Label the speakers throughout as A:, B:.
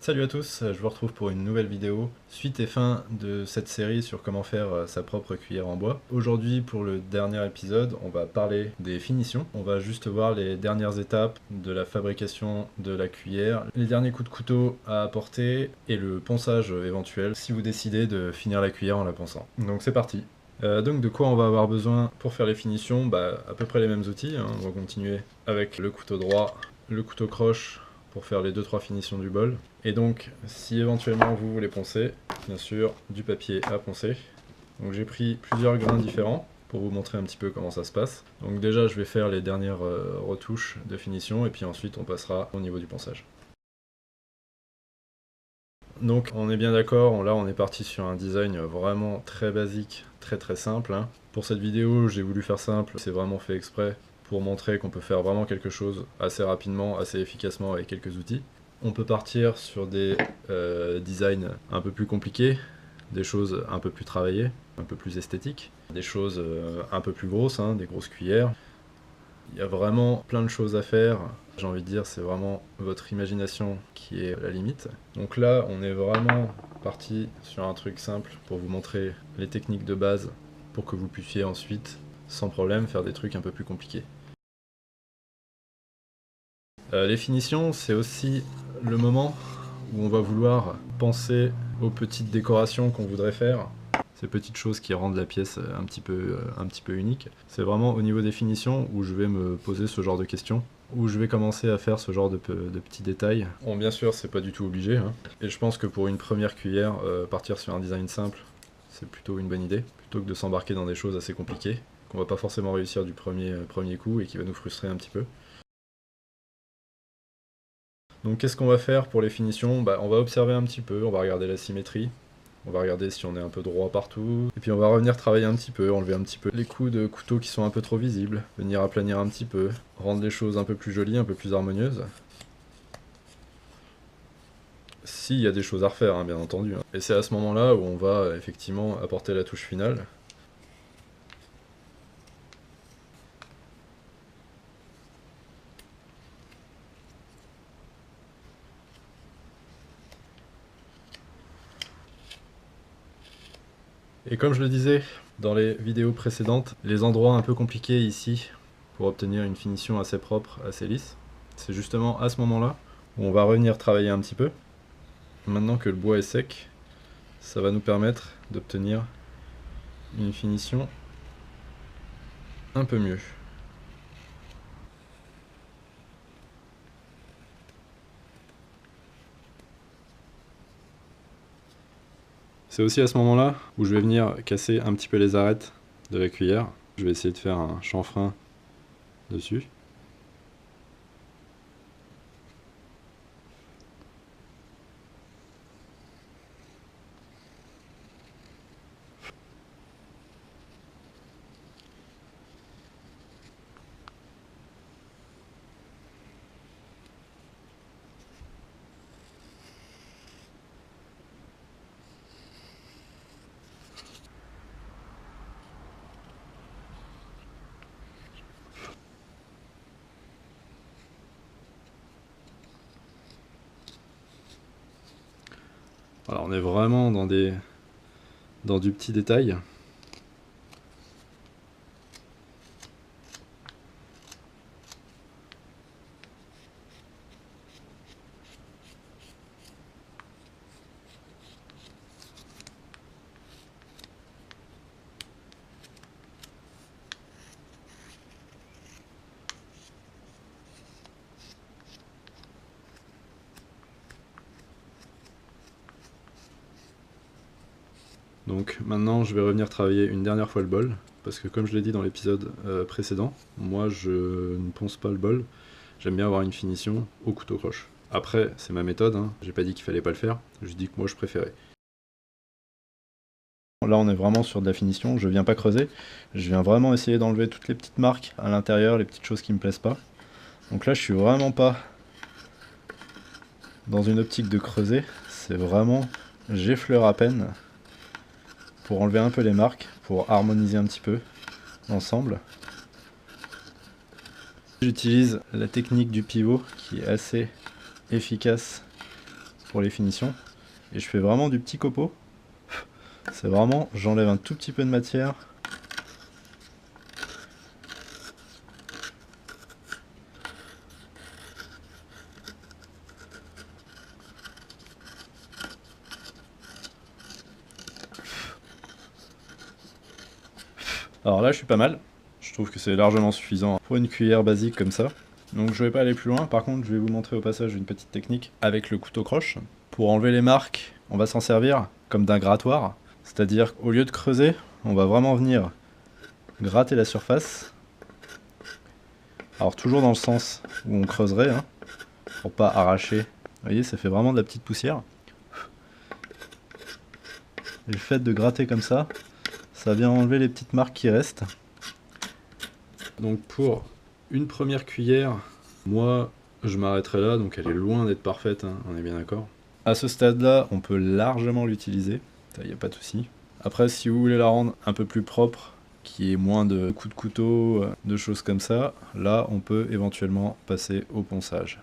A: Salut à tous, je vous retrouve pour une nouvelle vidéo, suite et fin de cette série sur comment faire sa propre cuillère en bois. Aujourd'hui, pour le dernier épisode, on va parler des finitions. On va juste voir les dernières étapes de la fabrication de la cuillère, les derniers coups de couteau à apporter et le ponçage éventuel si vous décidez de finir la cuillère en la ponçant. Donc c'est parti. Donc de quoi on va avoir besoin pour faire les finitions? À peu près les mêmes outils, hein. On va continuer avec le couteau droit, le couteau croche pour faire les 2-3 finitions du bol. Et donc, si éventuellement vous voulez poncer, bien sûr, du papier à poncer. Donc j'ai pris plusieurs grains différents pour vous montrer un petit peu comment ça se passe. Donc déjà, je vais faire les dernières retouches de finition et puis ensuite on passera au niveau du ponçage. Donc on est bien d'accord, là on est parti sur un design vraiment très basique, très simple, hein. Pour cette vidéo, j'ai voulu faire simple, c'est vraiment fait exprès pour montrer qu'on peut faire vraiment quelque chose assez rapidement, assez efficacement avec quelques outils. On peut partir sur des designs un peu plus compliqués, des choses un peu plus travaillées, un peu plus esthétiques, des choses un peu plus grosses, hein, des grosses cuillères. Il y a vraiment plein de choses à faire. J'ai envie de dire, c'est vraiment votre imagination qui est la limite. Donc là, on est vraiment parti sur un truc simple pour vous montrer les techniques de base pour que vous puissiez ensuite, sans problème, faire des trucs un peu plus compliqués. Les finitions, c'est aussi le moment où on va vouloir penser aux petites décorations qu'on voudrait faire, ces petites choses qui rendent la pièce un petit peu unique. C'est vraiment au niveau des finitions où je vais me poser ce genre de questions, où je vais commencer à faire ce genre de petits détails. Bon, bien sûr, c'est pas du tout obligé, hein. Et je pense que pour une première cuillère, partir sur un design simple, c'est plutôt une bonne idée, plutôt que de s'embarquer dans des choses assez compliquées, qu'on va pas forcément réussir du premier coup et qui va nous frustrer un petit peu. Donc qu'est-ce qu'on va faire pour les finitions? On va observer un petit peu, on va regarder la symétrie, on va regarder si on est un peu droit partout, et puis on va revenir travailler un petit peu, enlever un petit peu les coups de couteau qui sont un peu trop visibles, venir aplanir un petit peu, rendre les choses un peu plus jolies, un peu plus harmonieuses. S'il y a des choses à refaire, hein, bien entendu, hein. Et c'est à ce moment-là où on va effectivement apporter la touche finale. Et comme je le disais dans les vidéos précédentes, les endroits un peu compliqués ici, pour obtenir une finition assez propre, assez lisse, c'est justement à ce moment-là où on va revenir travailler un petit peu. Maintenant que le bois est sec, ça va nous permettre d'obtenir une finition un peu mieux. C'est aussi à ce moment-là où je vais venir casser un petit peu les arêtes de la cuillère. Je vais essayer de faire un chanfrein dessus. Voilà, on est vraiment dans du petit détail. Donc maintenant je vais revenir travailler une dernière fois le bol, parce que comme je l'ai dit dans l'épisode précédent, moi je ne ponce pas le bol, j'aime bien avoir une finition au couteau croche. Après c'est ma méthode, hein. J'ai pas dit qu'il fallait pas le faire, je dis que moi je préférais. Là on est vraiment sur de la finition, je viens pas creuser, je viens vraiment essayer d'enlever toutes les petites marques à l'intérieur, les petites choses qui me plaisent pas. Donc là je suis vraiment pas dans une optique de creuser, c'est vraiment j'effleure à peine pour enlever un peu les marques, pour harmoniser un petit peu l'ensemble. J'utilise la technique du pivot qui est assez efficace pour les finitions. Et je fais vraiment du petit copeau. C'est vraiment, j'enlève un tout petit peu de matière. Alors là je suis pas mal, je trouve que c'est largement suffisant pour une cuillère basique comme ça. Donc je vais pas aller plus loin, par contre je vais vous montrer au passage une petite technique avec le couteau croche. Pour enlever les marques, on va s'en servir comme d'un grattoir, c'est-à-dire qu'au lieu de creuser, on va vraiment venir gratter la surface. Alors toujours dans le sens où on creuserait, hein, pour pas arracher. Vous voyez, ça fait vraiment de la petite poussière. Et le fait de gratter comme ça vient enlever les petites marques qui restent. Donc pour une première cuillère, moi je m'arrêterai là, donc elle est loin d'être parfaite, hein, on est bien d'accord. À ce stade-là, on peut largement l'utiliser, il n'y a pas de souci. Après, si vous voulez la rendre un peu plus propre, qu'il y ait moins de coups de couteau, de choses comme ça, là on peut éventuellement passer au ponçage.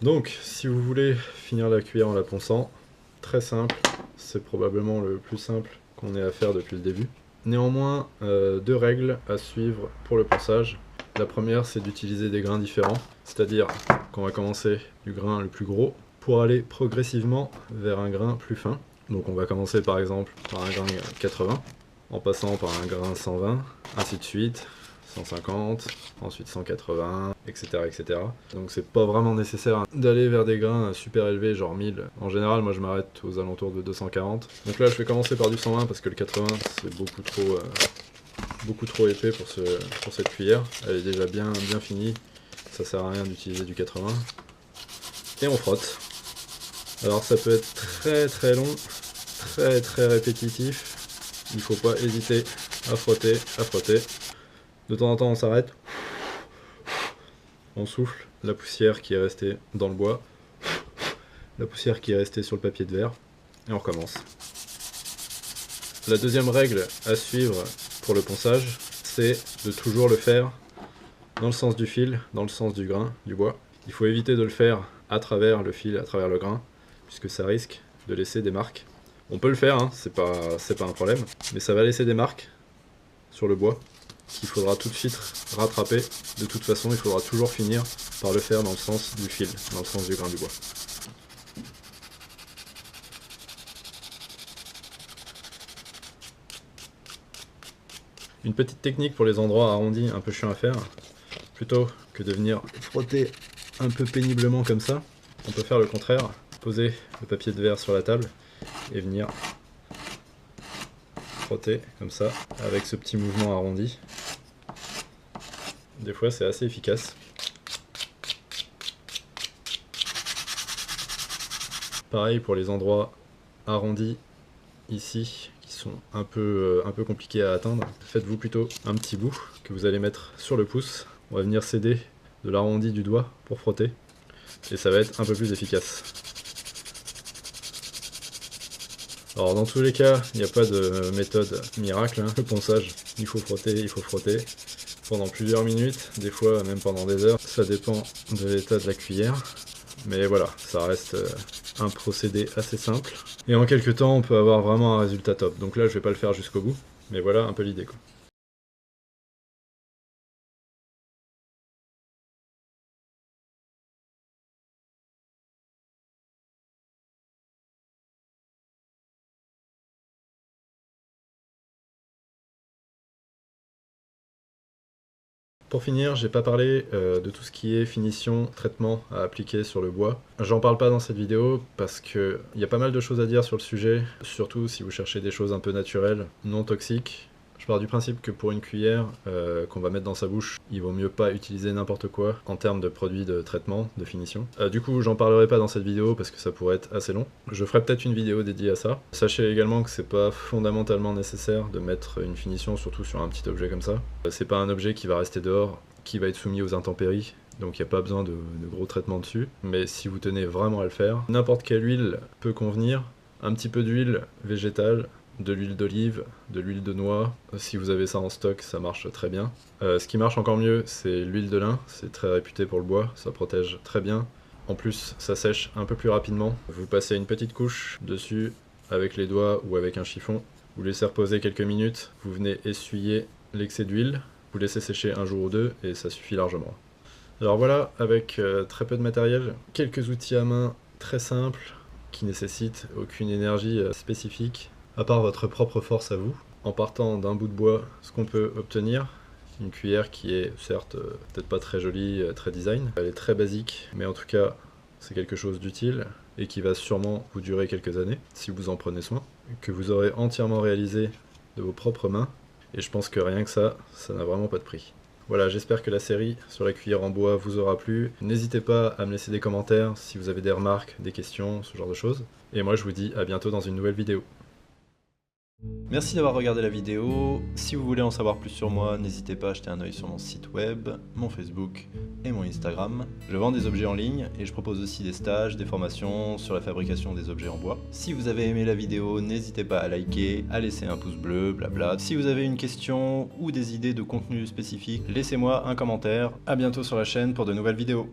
A: Donc, si vous voulez finir la cuillère en la ponçant, très simple, c'est probablement le plus simple qu'on ait à faire depuis le début. Néanmoins, deux règles à suivre pour le ponçage. La première, c'est d'utiliser des grains différents, c'est-à-dire qu'on va commencer du grain le plus gros pour aller progressivement vers un grain plus fin. Donc on va commencer par exemple par un grain 80, en passant par un grain 120, ainsi de suite, 150, ensuite 180, etc. etc. Donc c'est pas vraiment nécessaire d'aller vers des grains super élevés, genre 1000. En général, moi je m'arrête aux alentours de 240. Donc là je vais commencer par du 120 parce que le 80 c'est beaucoup trop épais pour cette cuillère. Elle est déjà bien finie, ça sert à rien d'utiliser du 80. Et on frotte. Alors ça peut être très long, très répétitif. Il faut pas hésiter à frotter, à frotter. De temps en temps on s'arrête, on souffle la poussière qui est restée dans le bois, la poussière qui est restée sur le papier de verre, et on recommence. La deuxième règle à suivre pour le ponçage, c'est de toujours le faire dans le sens du fil, dans le sens du grain, du bois. Il faut éviter de le faire à travers le fil, à travers le grain, puisque ça risque de laisser des marques. On peut le faire, hein, c'est pas un problème, mais ça va laisser des marques sur le bois qu'il faudra tout de suite rattraper. De toute façon, il faudra toujours finir par le faire dans le sens du fil, dans le sens du grain du bois. Une petite technique pour les endroits arrondis un peu chiants à faire, plutôt que de venir frotter un peu péniblement comme ça, on peut faire le contraire, poser le papier de verre sur la table et venir frotter comme ça, avec ce petit mouvement arrondi. Des fois c'est assez efficace. Pareil pour les endroits arrondis ici, qui sont un peu compliqués à atteindre. Faites-vous plutôt un petit bout que vous allez mettre sur le pouce. On va venir s'aider de l'arrondi du doigt pour frotter. Et ça va être un peu plus efficace. Alors dans tous les cas, il n'y a pas de méthode miracle, hein. Le ponçage, il faut frotter pendant plusieurs minutes, des fois même pendant des heures, ça dépend de l'état de la cuillère, mais voilà, ça reste un procédé assez simple, et en quelques temps on peut avoir vraiment un résultat top. Donc là je vais pas le faire jusqu'au bout, mais voilà un peu l'idée quoi. Pour finir, j'ai pas parlé de tout ce qui est finition, traitement à appliquer sur le bois. J'en parle pas dans cette vidéo parce qu'il y a pas mal de choses à dire sur le sujet, surtout si vous cherchez des choses un peu naturelles, non toxiques. Je pars du principe que pour une cuillère qu'on va mettre dans sa bouche, il vaut mieux pas utiliser n'importe quoi en termes de produits de traitement, de finition. Du coup, j'en parlerai pas dans cette vidéo parce que ça pourrait être assez long. Je ferai peut-être une vidéo dédiée à ça. Sachez également que c'est pas fondamentalement nécessaire de mettre une finition, surtout sur un petit objet comme ça. C'est pas un objet qui va rester dehors, qui va être soumis aux intempéries, donc il n'y a pas besoin de gros traitements dessus. Mais si vous tenez vraiment à le faire, n'importe quelle huile peut convenir. Un petit peu d'huile végétale, de l'huile d'olive, de l'huile de noix. Si vous avez ça en stock, ça marche très bien. Ce qui marche encore mieux, c'est l'huile de lin. C'est très réputé pour le bois, ça protège très bien. En plus, ça sèche un peu plus rapidement. Vous passez une petite couche dessus avec les doigts ou avec un chiffon. Vous laissez reposer quelques minutes. Vous venez essuyer l'excès d'huile. Vous laissez sécher un jour ou deux et ça suffit largement. Alors voilà, avec très peu de matériel, quelques outils à main très simples qui nécessitent aucune énergie spécifique, à part votre propre force à vous. En partant d'un bout de bois, ce qu'on peut obtenir, une cuillère qui est certes peut-être pas très jolie, très design, elle est très basique, mais en tout cas c'est quelque chose d'utile et qui va sûrement vous durer quelques années si vous en prenez soin, que vous aurez entièrement réalisé de vos propres mains, et je pense que rien que ça n'a vraiment pas de prix. Voilà, j'espère que la série sur la cuillère en bois vous aura plu. N'hésitez pas à me laisser des commentaires si vous avez des remarques, des questions, ce genre de choses. Et moi je vous dis à bientôt dans une nouvelle vidéo. Merci d'avoir regardé la vidéo. Si vous voulez en savoir plus sur moi, n'hésitez pas à jeter un œil sur mon site web, mon Facebook et mon Instagram. Je vends des objets en ligne et je propose aussi des stages, des formations sur la fabrication des objets en bois. Si vous avez aimé la vidéo, n'hésitez pas à liker, à laisser un pouce bleu, blabla. Si vous avez une question ou des idées de contenu spécifique, laissez-moi un commentaire. À bientôt sur la chaîne pour de nouvelles vidéos.